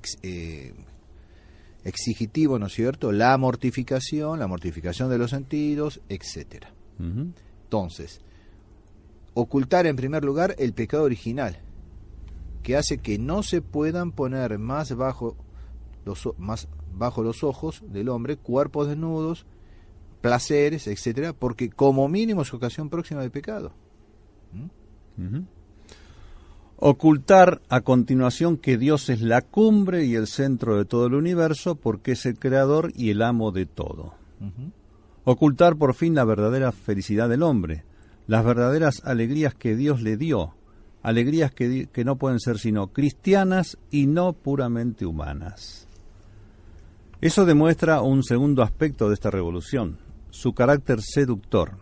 exigitivo, ¿no es cierto?, la mortificación de los sentidos, etcétera. Entonces, ocultar en primer lugar el pecado original, que hace que no se puedan poner más bajo los ojos del hombre cuerpos desnudos, placeres, etcétera, porque como mínimo es ocasión próxima de pecado. Ocultar a continuación que Dios es la cumbre y el centro de todo el universo, porque es el creador y el amo de todo. Ocultar por fin la verdadera felicidad del hombre, las verdaderas alegrías que Dios le dio, alegrías que no pueden ser sino cristianas y no puramente humanas. Eso demuestra un segundo aspecto de esta revolución, su carácter seductor.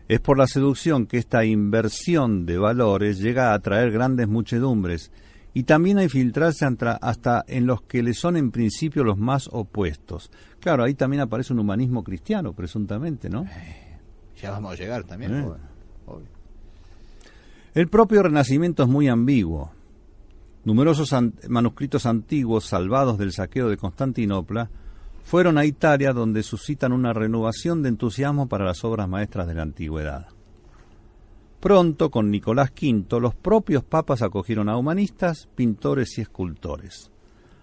Es por la seducción que esta inversión de valores llega a atraer grandes muchedumbres y también a infiltrarse hasta en los que le son en principio los más opuestos. Claro, ahí también aparece un humanismo cristiano, presuntamente, ¿no? Ya vamos a llegar también. Obvio. El propio Renacimiento es muy ambiguo. Numerosos manuscritos antiguos salvados del saqueo de Constantinopla fueron a Italia, donde suscitan una renovación de entusiasmo para las obras maestras de la antigüedad. Pronto, con Nicolás V, los propios papas acogieron a humanistas, pintores y escultores.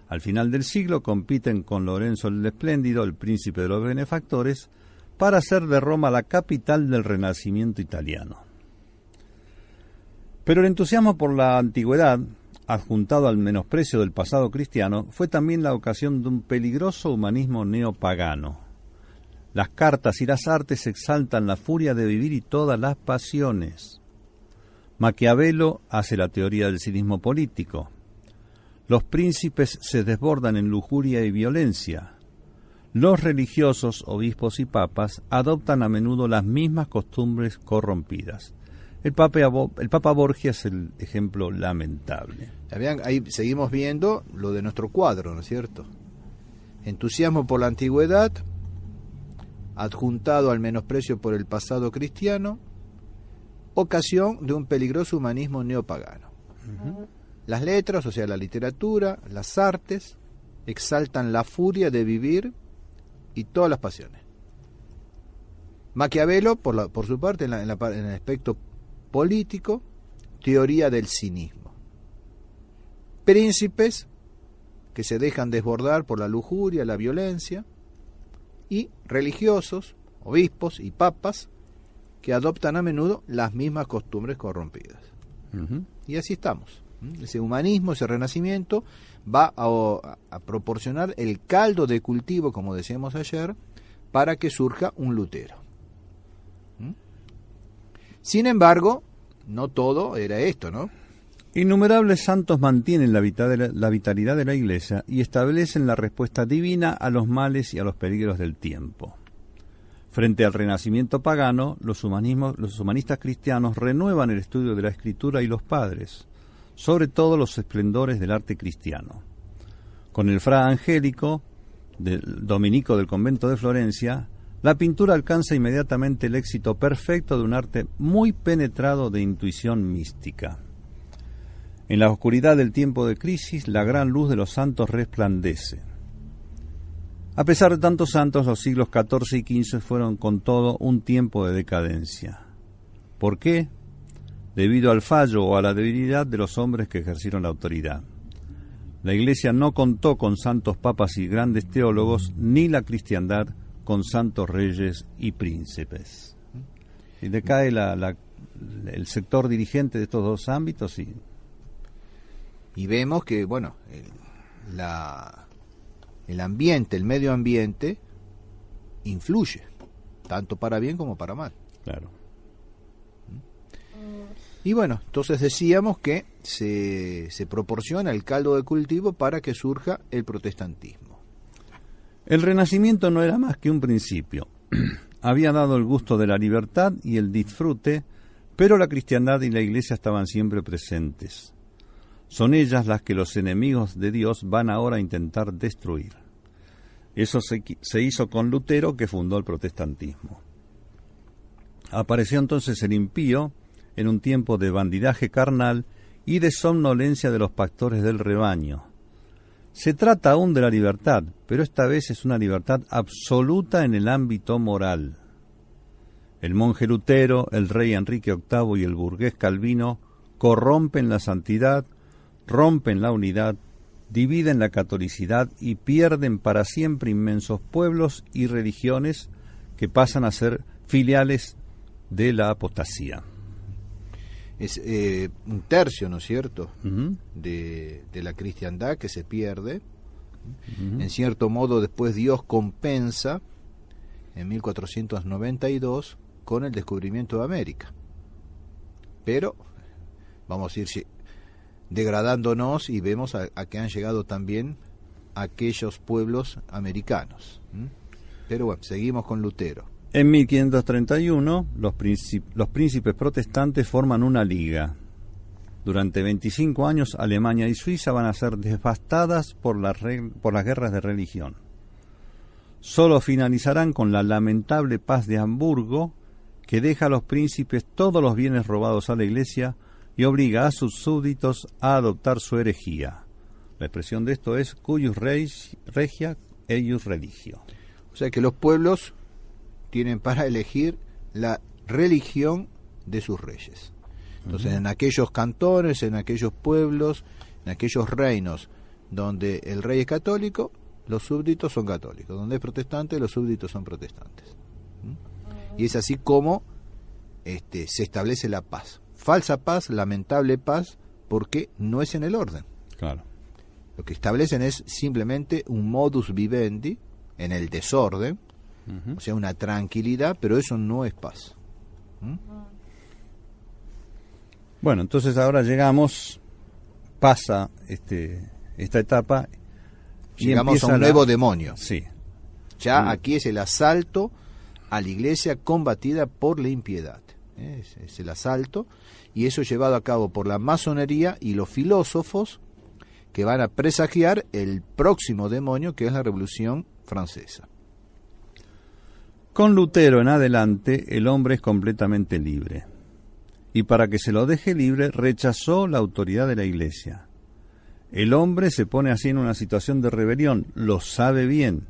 Al final del siglo compiten con Lorenzo el Espléndido, el príncipe de los benefactores, para hacer de Roma la capital del Renacimiento italiano. Pero el entusiasmo por la antigüedad, adjuntado al menosprecio del pasado cristiano, fue también la ocasión de un peligroso humanismo neopagano. Las cartas y las artes exaltan la furia de vivir y todas las pasiones. Maquiavelo hace la teoría del cinismo político. Los príncipes se desbordan en lujuria y violencia. Los religiosos, obispos y papas, adoptan a menudo las mismas costumbres corrompidas. El Papa Borgia es el ejemplo lamentable. Ahí seguimos viendo lo de nuestro cuadro, ¿no es cierto? Entusiasmo por la antigüedad, adjuntado al menosprecio por el pasado cristiano, ocasión de un peligroso humanismo neopagano. Las letras, o sea, la literatura, las artes, exaltan la furia de vivir y todas las pasiones. Maquiavelo, por su parte, en el aspecto político, teoría del cinismo. Príncipes que se dejan desbordar por la lujuria, la violencia, y religiosos, obispos y papas que adoptan a menudo las mismas costumbres corrompidas. Y así estamos. Ese humanismo, ese renacimiento va a proporcionar el caldo de cultivo, como decíamos ayer, para que surja un Lutero. Sin embargo, no todo era esto, ¿no? Innumerables santos mantienen la vitalidad de la Iglesia y establecen la respuesta divina a los males y a los peligros del tiempo. Frente al renacimiento pagano, los humanistas cristianos renuevan el estudio de la Escritura y los padres, sobre todo los esplendores del arte cristiano. Con el Fra Angélico, dominico del convento de Florencia, la pintura alcanza inmediatamente el éxito perfecto de un arte muy penetrado de intuición mística. En la oscuridad del tiempo de crisis, la gran luz de los santos resplandece. A pesar de tantos santos, los siglos XIV y XV fueron con todo un tiempo de decadencia. ¿Por qué? Debido al fallo o a la debilidad de los hombres que ejercieron la autoridad. La Iglesia no contó con santos papas y grandes teólogos, ni la cristiandad con santos reyes y príncipes. Y decae el sector dirigente de estos dos ámbitos y vemos que, bueno, el ambiente, el medio ambiente, influye, tanto para bien como para mal. Claro. Y bueno, entonces decíamos que se proporciona el caldo de cultivo para que surja el protestantismo. El Renacimiento no era más que un principio. Había dado el gusto de la libertad y el disfrute, pero la cristiandad y la Iglesia estaban siempre presentes. Son ellas las que los enemigos de Dios van ahora a intentar destruir. Eso se hizo con Lutero, que fundó el protestantismo. Apareció entonces el impío en un tiempo de bandidaje carnal y de somnolencia de los pastores del rebaño. Se trata aún de la libertad, pero esta vez es una libertad absoluta en el ámbito moral. El monje Lutero, el rey Enrique VIII y el burgués Calvino corrompen la santidad, rompen la unidad, dividen la catolicidad y pierden para siempre inmensos pueblos y religiones que pasan a ser filiales de la apostasía. Es un tercio, ¿no es cierto?, Uh-huh. de la cristiandad que se pierde. Uh-huh. En cierto modo, después Dios compensa en 1492 con el descubrimiento de América. Pero vamos a ir degradándonos y vemos a que han llegado también aquellos pueblos americanos. Pero bueno, seguimos con Lutero. En 1531, los príncipes protestantes forman una liga. Durante 25 años, Alemania y Suiza van a ser devastadas por las guerras de religión. Solo finalizarán con la lamentable paz de Hamburgo, que deja a los príncipes todos los bienes robados a la Iglesia y obliga a sus súbditos a adoptar su herejía. La expresión de esto es cuius regia eius religio. O sea que los pueblos tienen para elegir la religión de sus reyes. Entonces, en aquellos cantones, en aquellos pueblos, en aquellos reinos donde el rey es católico, los súbditos son católicos. Donde es protestante, los súbditos son protestantes. Y es así como se establece la paz. Falsa paz, lamentable paz, porque no es en el orden. Claro. Lo que establecen es simplemente un modus vivendi en el desorden, o sea, una tranquilidad, pero eso no es paz. Bueno, entonces ahora pasa esta etapa. Llegamos a un nuevo demonio. Sí. Ya aquí es el asalto a la iglesia combatida por la impiedad. Es el asalto, y eso llevado a cabo por la masonería y los filósofos que van a presagiar el próximo demonio, que es la Revolución Francesa. Con Lutero en adelante, el hombre es completamente libre. Y para que se lo deje libre, rechazó la autoridad de la Iglesia. El hombre se pone así en una situación de rebelión, lo sabe bien,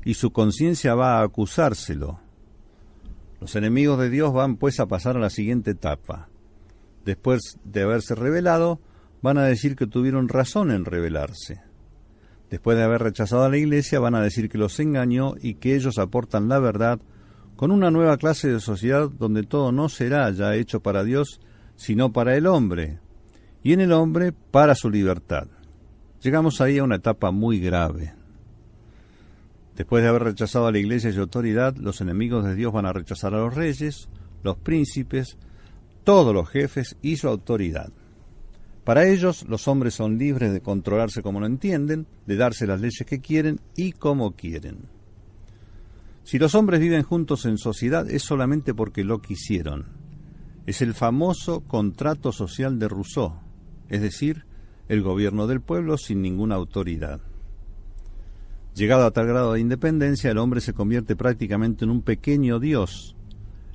y su conciencia va a acusárselo. Los enemigos de Dios van pues a pasar a la siguiente etapa. Después de haberse rebelado, van a decir que tuvieron razón en rebelarse. Después de haber rechazado a la Iglesia, van a decir que los engañó y que ellos aportan la verdad, con una nueva clase de sociedad donde todo no será ya hecho para Dios, sino para el hombre, y en el hombre para su libertad. Llegamos ahí a una etapa muy grave. Después de haber rechazado a la Iglesia y su autoridad, los enemigos de Dios van a rechazar a los reyes, los príncipes, todos los jefes y su autoridad. Para ellos, los hombres son libres de controlarse como lo entienden, de darse las leyes que quieren y como quieren. Si los hombres viven juntos en sociedad es solamente porque lo quisieron. Es el famoso contrato social de Rousseau, es decir, el gobierno del pueblo sin ninguna autoridad. Llegado a tal grado de independencia, el hombre se convierte prácticamente en un pequeño dios.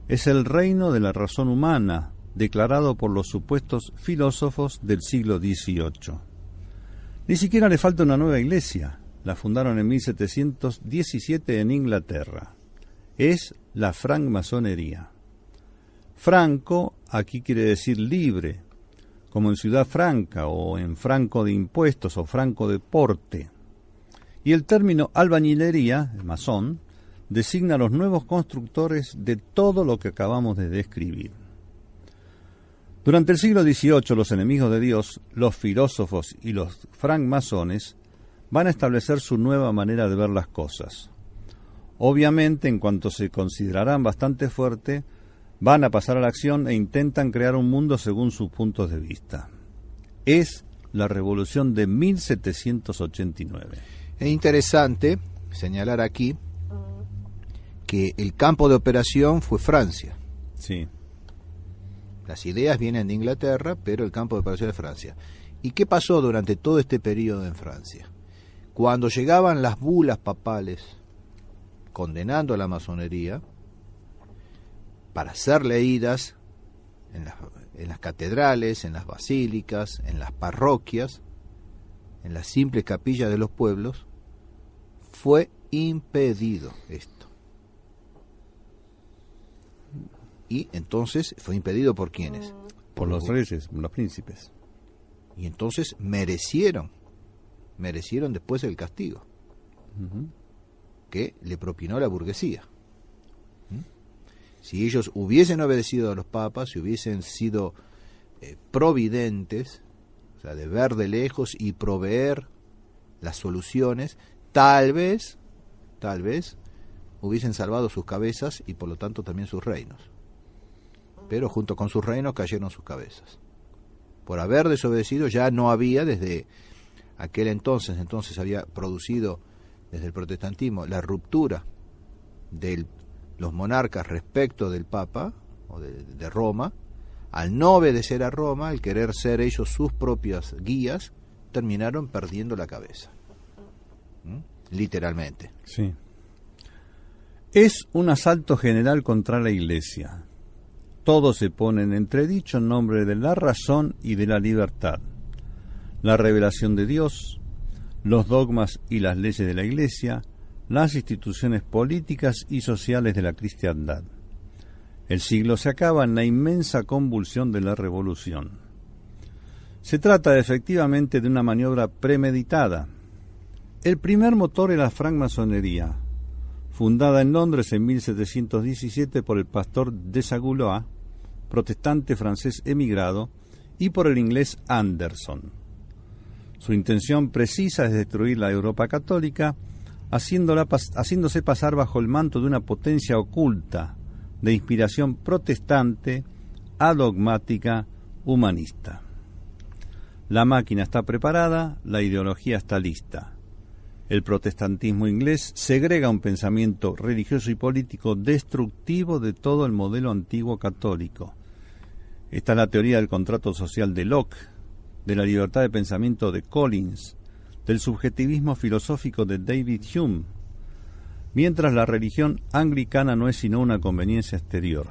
Es el reino de la razón humana, declarado por los supuestos filósofos del siglo XVIII. Ni siquiera le falta una nueva iglesia. La fundaron en 1717 en Inglaterra. Es la francmasonería. Franco aquí quiere decir libre, como en Ciudad Franca o en franco de impuestos o franco de porte. Y el término albañilería, masón, designa a los nuevos constructores de todo lo que acabamos de describir. Durante el siglo XVIII, los enemigos de Dios, los filósofos y los francmasones van a establecer su nueva manera de ver las cosas. Obviamente, en cuanto se considerarán bastante fuerte, van a pasar a la acción e intentan crear un mundo según sus puntos de vista. Es la Revolución de 1789. Es interesante señalar aquí que el campo de operación fue Francia. Sí. Las ideas vienen de Inglaterra, pero el campo de operación es Francia. ¿Y qué pasó durante todo este periodo en Francia? Cuando llegaban las bulas papales condenando a la masonería, para ser leídas en las catedrales, en las basílicas, en las parroquias, en las simples capillas de los pueblos, fue impedido esto. Y entonces fue impedido ¿por quiénes? Por los reyes, los príncipes. Y entonces merecieron después el castigo que le propinó la burguesía. Si ellos hubiesen obedecido a los papas, si hubiesen sido providentes, o sea, de ver de lejos y proveer las soluciones, tal vez hubiesen salvado sus cabezas y por lo tanto también sus reinos. Pero junto con sus reinos cayeron sus cabezas. Por haber desobedecido ya no había, desde aquel entonces había producido desde el protestantismo la ruptura de los monarcas respecto del Papa o de Roma, al no obedecer a Roma, al querer ser ellos sus propias guías, terminaron perdiendo la cabeza. Literalmente. Sí. Es un asalto general contra la Iglesia. Todo se pone en entredicho en nombre de la razón y de la libertad. La revelación de Dios, los dogmas y las leyes de la Iglesia, las instituciones políticas y sociales de la cristiandad. El siglo se acaba en la inmensa convulsión de la revolución. Se trata efectivamente de una maniobra premeditada. El primer motor era la francmasonería, fundada en Londres en 1717 por el pastor Desagulois, protestante francés emigrado, y por el inglés Anderson. Su intención precisa es destruir la Europa católica, haciéndose pasar bajo el manto de una potencia oculta, de inspiración protestante, adogmática, humanista. La máquina está preparada, la ideología está lista. El protestantismo inglés segrega un pensamiento religioso y político destructivo de todo el modelo antiguo católico. Está la teoría del contrato social de Locke, de la libertad de pensamiento de Collins, del subjetivismo filosófico de David Hume, mientras la religión anglicana no es sino una conveniencia exterior.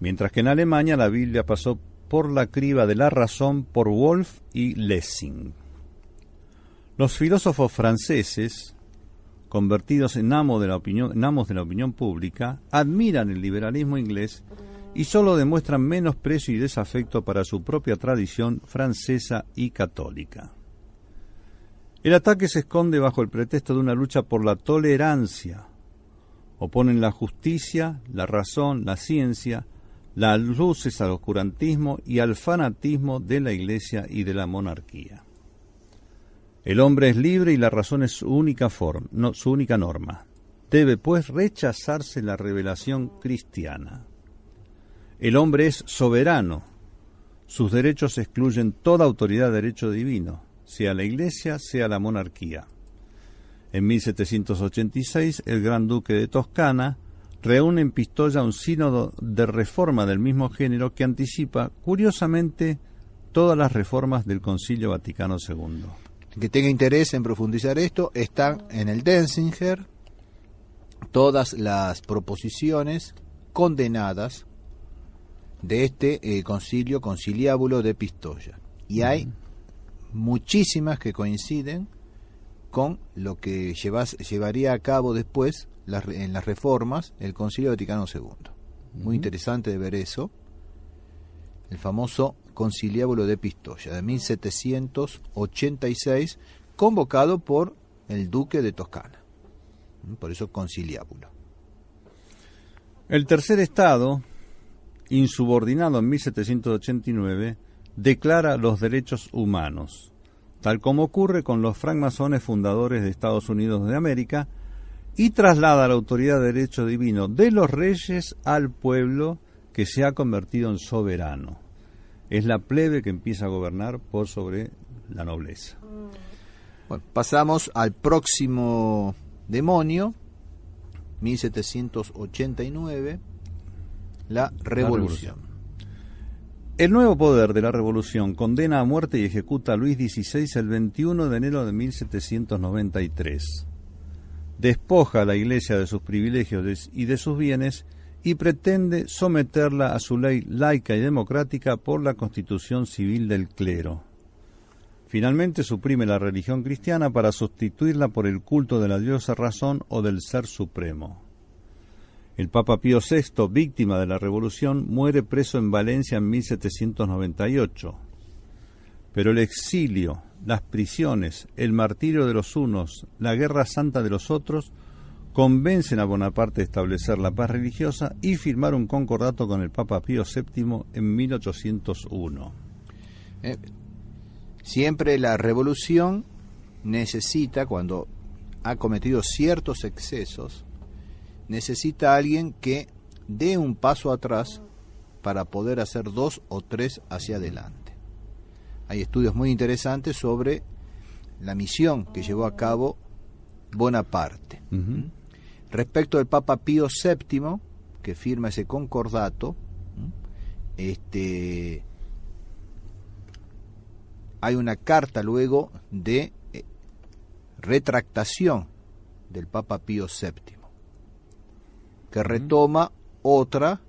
Mientras que en Alemania la Biblia pasó por la criba de la razón por Wolff y Lessing. Los filósofos franceses, convertidos en amos de la opinión pública, admiran el liberalismo inglés y solo demuestran menosprecio y desafecto para su propia tradición francesa y católica. El ataque se esconde bajo el pretexto de una lucha por la tolerancia. Oponen la justicia, la razón, la ciencia, las luces al oscurantismo y al fanatismo de la Iglesia y de la monarquía. El hombre es libre y la razón es su única norma. Debe, pues, rechazarse la revelación cristiana. El hombre es soberano. Sus derechos excluyen toda autoridad de derecho divino, sea la Iglesia, sea la monarquía. En 1786, el Gran Duque de Toscana reúne en Pistoia un sínodo de reforma del mismo género que anticipa, curiosamente, todas las reformas del Concilio Vaticano II. El que tenga interés en profundizar esto, están en el Denzinger todas las proposiciones condenadas de este conciliábulo de Pistoia. Y hay muchísimas que coinciden con lo que llevaría a cabo después en las reformas el Concilio Vaticano II. Muy interesante de ver eso. El famoso conciliábulo de Pistoia de 1786, convocado por el duque de Toscana. Por eso conciliábulo. El tercer estado, insubordinado en 1789, declara los derechos humanos, tal como ocurre con los francmasones fundadores de Estados Unidos de América, y traslada la autoridad de derecho divino de los reyes al pueblo, que se ha convertido en soberano. Es la plebe que empieza a gobernar por sobre la nobleza. Bueno, pasamos al próximo demonio, 1789, la revolución. El nuevo poder de la revolución condena a muerte y ejecuta a Luis XVI el 21 de enero de 1793. Despoja a la Iglesia de sus privilegios y de sus bienes y pretende someterla a su ley laica y democrática por la Constitución Civil del Clero. Finalmente suprime la religión cristiana para sustituirla por el culto de la diosa razón o del Ser Supremo. El Papa Pío VI, víctima de la revolución, muere preso en Valencia en 1798. Pero el exilio, las prisiones, el martirio de los unos, la guerra santa de los otros, convencen a Bonaparte de establecer la paz religiosa y firmar un concordato con el Papa Pío VII en 1801. Siempre la revolución necesita, cuando ha cometido ciertos excesos, necesita a alguien que dé un paso atrás para poder hacer 2 o 3 hacia adelante. Hay estudios muy interesantes sobre la misión que llevó a cabo Bonaparte. Respecto del Papa Pío VII, que firma ese concordato, hay una carta luego de retractación del Papa Pío VII, que retoma otra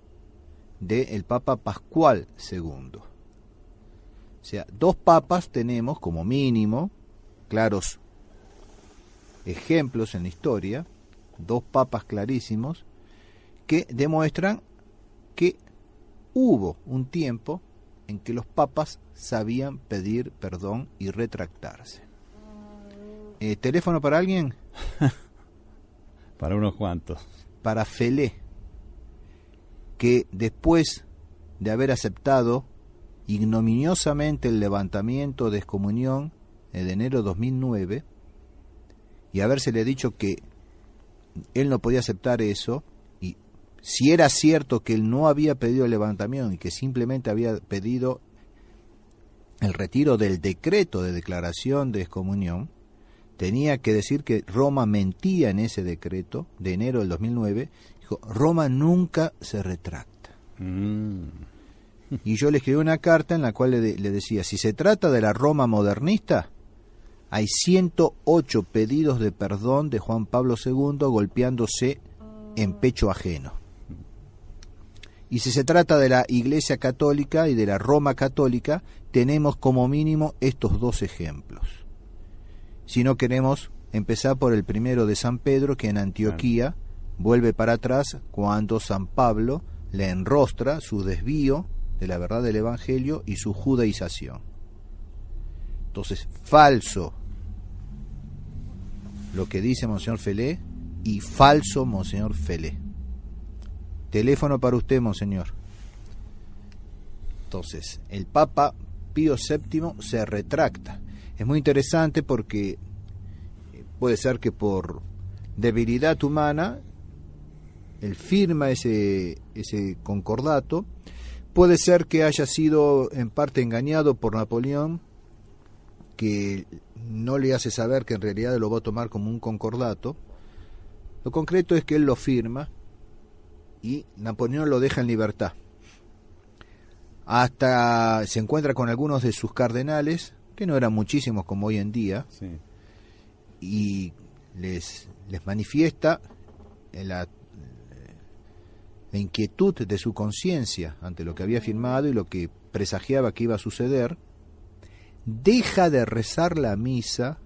del Papa Pascual II. O sea, 2 papas tenemos como mínimo, claros ejemplos en la historia, 2 papas clarísimos, que demuestran que hubo un tiempo en que los papas sabían pedir perdón y retractarse. ¿Teléfono para alguien? Para unos cuantos. Para Felé, que después de haber aceptado ignominiosamente el levantamiento de excomunión de enero de 2009 y habérsele dicho que él no podía aceptar eso, y si era cierto que él no había pedido el levantamiento y que simplemente había pedido el retiro del decreto de declaración de excomunión, tenía que decir que Roma mentía en ese decreto de enero del 2009. Dijo, Roma nunca se retracta. Y yo le escribí una carta en la cual le decía, si se trata de la Roma modernista, hay 108 pedidos de perdón de Juan Pablo II golpeándose en pecho ajeno. Y si se trata de la Iglesia Católica y de la Roma Católica, tenemos como mínimo estos 2 ejemplos. Si no queremos empezar por el primero de San Pedro, que en Antioquía vuelve para atrás cuando San Pablo le enrostra su desvío de la verdad del Evangelio y su judaización. Entonces, falso lo que dice Monseñor Felé y falso Monseñor Felé. Teléfono para usted, Monseñor. Entonces, el Papa Pío VII se retracta. Es muy interesante porque puede ser que por debilidad humana él firma ese concordato. Puede ser que haya sido en parte engañado por Napoleón, que no le hace saber que en realidad lo va a tomar como un concordato. Lo concreto es que él lo firma y Napoleón lo deja en libertad. Hasta se encuentra con algunos de sus cardenales, que no eran muchísimos como hoy en día, sí, y les manifiesta la inquietud de su conciencia ante lo que había firmado y lo que presagiaba que iba a suceder. Deja de rezar la misa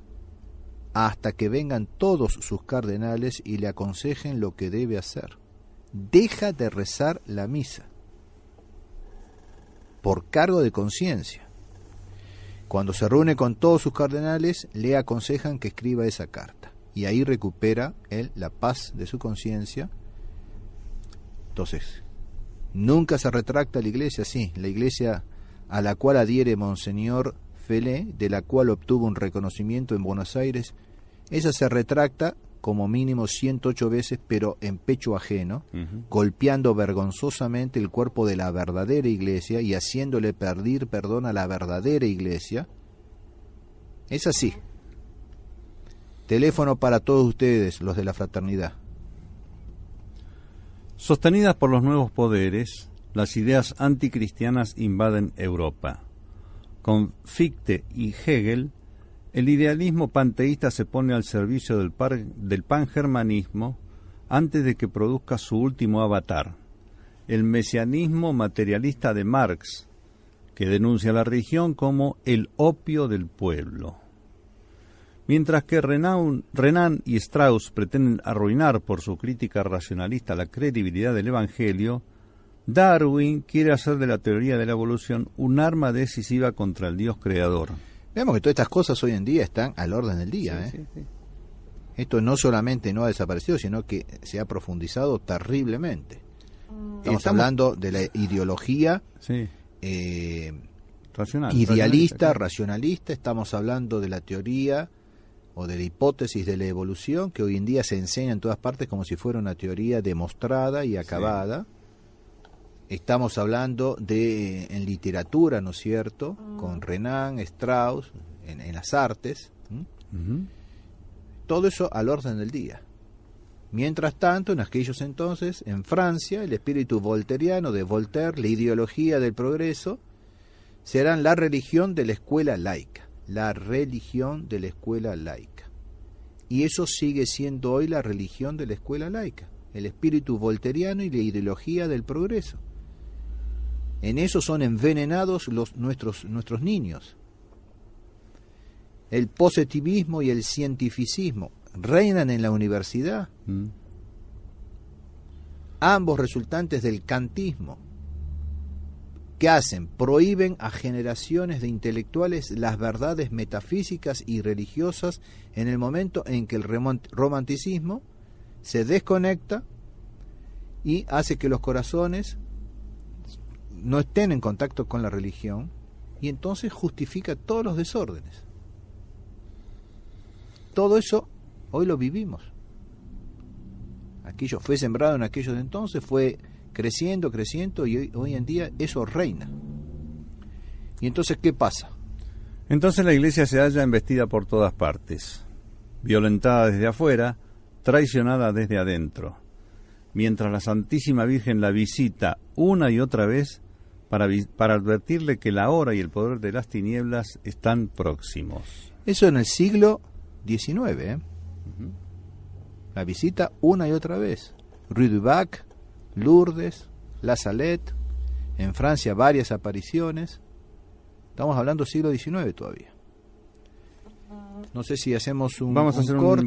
hasta que vengan todos sus cardenales y le aconsejen lo que debe hacer. Deja de rezar la misa por cargo de conciencia. Cuando se reúne con todos sus cardenales, le aconsejan que escriba esa carta. Y ahí recupera él la paz de su conciencia. Entonces, nunca se retracta la Iglesia, sí. La Iglesia a la cual adhiere Monseñor Felé, de la cual obtuvo un reconocimiento en Buenos Aires, esa se retracta como mínimo 108 veces, pero en pecho ajeno, golpeando vergonzosamente el cuerpo de la verdadera Iglesia y haciéndole pedir perdón a la verdadera Iglesia. Es así. Teléfono para todos ustedes, los de la fraternidad. Sostenidas por los nuevos poderes, las ideas anticristianas invaden Europa. Con Fichte y Hegel, el idealismo panteísta se pone al servicio del pangermanismo antes de que produzca su último avatar, el mesianismo materialista de Marx, que denuncia la religión como el opio del pueblo. Mientras que Renan y Strauss pretenden arruinar por su crítica racionalista la credibilidad del Evangelio, Darwin quiere hacer de la teoría de la evolución un arma decisiva contra el Dios creador. Veamos que todas estas cosas hoy en día están al orden del día. Sí. Esto no solamente no ha desaparecido, sino que se ha profundizado terriblemente. Estamos hablando de la ideología idealista, racionalista. Estamos hablando de la teoría o de la hipótesis de la evolución, que hoy en día se enseña en todas partes como si fuera una teoría demostrada y acabada. Sí. Estamos hablando en literatura, ¿no es cierto?, con Renan, Strauss, en las artes. Todo eso al orden del día. Mientras tanto, en aquellos entonces, en Francia, el espíritu voltairiano de Voltaire, la ideología del progreso, serán la religión de la escuela laica. La religión de la escuela laica. Y eso sigue siendo hoy la religión de la escuela laica. El espíritu voltairiano y la ideología del progreso. En eso son envenenados nuestros niños. El positivismo y el cientificismo reinan en la universidad, ambos resultantes del kantismo. ¿Qué hacen? Prohíben a generaciones de intelectuales las verdades metafísicas y religiosas en el momento en que el romanticismo se desconecta y hace que los corazones no estén en contacto con la religión, y entonces justifica todos los desórdenes. Todo eso hoy lo vivimos. Aquello fue sembrado en aquellos de entonces, fue creciendo, y hoy en día eso reina. ¿Y entonces qué pasa? Entonces la Iglesia se halla embestida por todas partes, violentada desde afuera, traicionada desde adentro, mientras la Santísima Virgen la visita una y otra vez para advertirle que la hora y el poder de las tinieblas están próximos. Eso en el siglo XIX, La visita una y otra vez. Rue du Bac, Lourdes, La Salette, en Francia varias apariciones. Estamos hablando siglo XIX todavía. No sé si hacemos un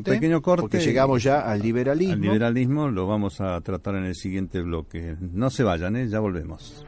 pequeño corte, porque llegamos ya al liberalismo. Al liberalismo lo vamos a tratar en el siguiente bloque. No se vayan, ya volvemos.